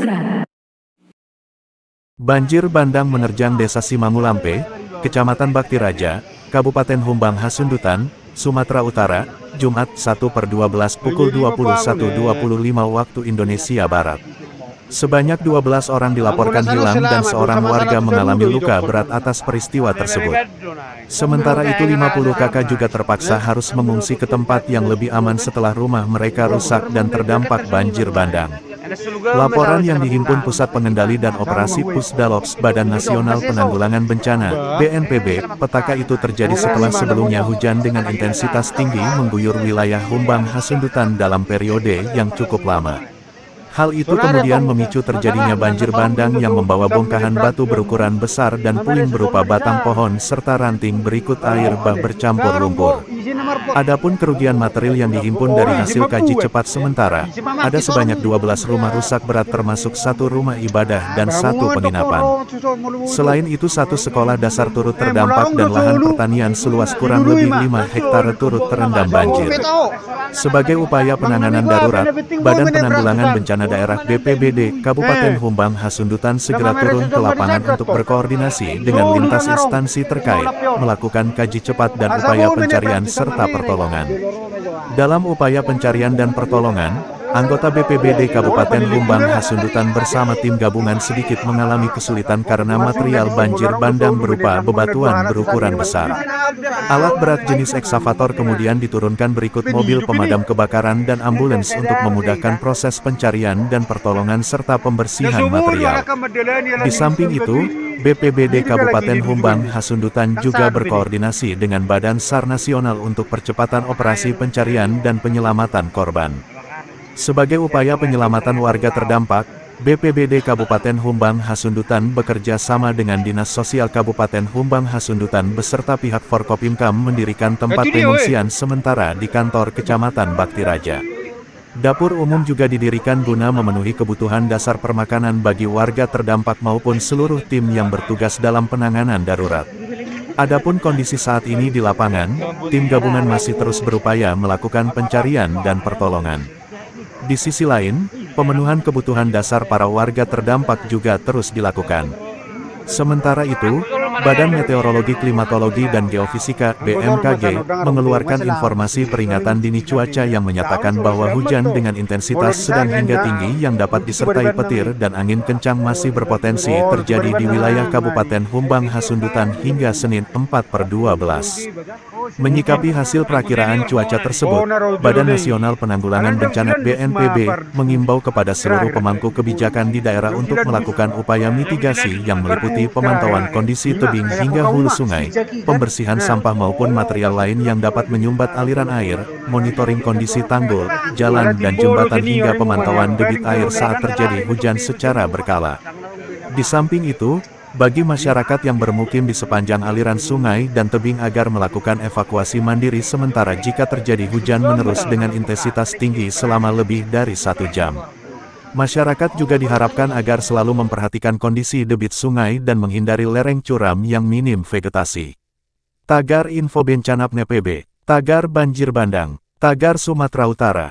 derat. Banjir bandang menerjang Desa Simangulampe, Kecamatan Baktiraja, Kabupaten Humbang Hasundutan, Sumatera Utara, Jumat 1/12 pukul 21.25 waktu Indonesia Barat. Sebanyak 12 orang dilaporkan hilang dan seorang warga mengalami luka berat atas peristiwa tersebut. Sementara itu 50 kakak juga terpaksa harus mengungsi ke tempat yang lebih aman setelah rumah mereka rusak dan terdampak banjir bandang. Laporan yang dihimpun Pusat Pengendali dan Operasi Pusdalops Badan Nasional Penanggulangan Bencana, BNPB, petaka itu terjadi setelah sebelumnya hujan dengan intensitas tinggi mengguyur wilayah Humbang Hasundutan dalam periode yang cukup lama. Hal itu kemudian memicu terjadinya banjir bandang yang membawa bongkahan batu berukuran besar dan puing berupa batang pohon serta ranting berikut air bah bercampur lumpur. Adapun kerugian material yang dihimpun dari hasil kaji cepat sementara, ada sebanyak 12 rumah rusak berat termasuk 1 rumah ibadah dan 1 penginapan. Selain itu 1 sekolah dasar turut terdampak dan lahan pertanian seluas kurang lebih 5 hektare turut terendam banjir. Sebagai upaya penanganan darurat, Badan Penanggulangan Bencana Daerah BPBD Kabupaten Humbang Hasundutan segera turun ke lapangan untuk berkoordinasi dengan lintas instansi terkait, melakukan kaji cepat dan upaya pencarian serta pertolongan. Dalam upaya pencarian dan pertolongan, anggota BPBD Kabupaten Humbang Hasundutan bersama tim gabungan sedikit mengalami kesulitan karena material banjir bandang berupa bebatuan berukuran besar. Alat berat jenis ekskavator kemudian diturunkan berikut mobil pemadam kebakaran dan ambulans untuk memudahkan proses pencarian dan pertolongan serta pembersihan material. Di samping itu, BPBD Kabupaten Humbang Hasundutan juga berkoordinasi dengan Badan SAR Nasional untuk percepatan operasi pencarian dan penyelamatan korban. Sebagai upaya penyelamatan warga terdampak, BPBD Kabupaten Humbang Hasundutan bekerja sama dengan Dinas Sosial Kabupaten Humbang Hasundutan beserta pihak Forkopimkam mendirikan tempat pengungsian sementara di kantor Kecamatan Baktiraja. Dapur umum juga didirikan guna memenuhi kebutuhan dasar permakanan bagi warga terdampak maupun seluruh tim yang bertugas dalam penanganan darurat. Adapun kondisi saat ini di lapangan, tim gabungan masih terus berupaya melakukan pencarian dan pertolongan. Di sisi lain, pemenuhan kebutuhan dasar para warga terdampak juga terus dilakukan. Sementara itu, Badan Meteorologi, Klimatologi dan Geofisika (BMKG) mengeluarkan informasi peringatan dini cuaca yang menyatakan bahwa hujan dengan intensitas sedang hingga tinggi yang dapat disertai petir dan angin kencang masih berpotensi terjadi di wilayah Kabupaten Humbang Hasundutan hingga Senin 4/12. Menyikapi hasil perakiraan cuaca tersebut, Badan Nasional Penanggulangan Bencana (BNPB) mengimbau kepada seluruh pemangku kebijakan di daerah untuk melakukan upaya mitigasi yang meliputi pemantauan kondisi tebing hingga hulu sungai, pembersihan sampah maupun material lain yang dapat menyumbat aliran air, monitoring kondisi tanggul, jalan dan jembatan hingga pemantauan debit air saat terjadi hujan secara berkala. Di samping itu, bagi masyarakat yang bermukim di sepanjang aliran sungai dan tebing agar melakukan evakuasi mandiri sementara jika terjadi hujan menerus dengan intensitas tinggi selama lebih dari 1 jam. Masyarakat juga diharapkan agar selalu memperhatikan kondisi debit sungai dan menghindari lereng curam yang minim vegetasi. Tagar Info Bencana PB, Tagar Banjir Bandang, Tagar Sumatera Utara.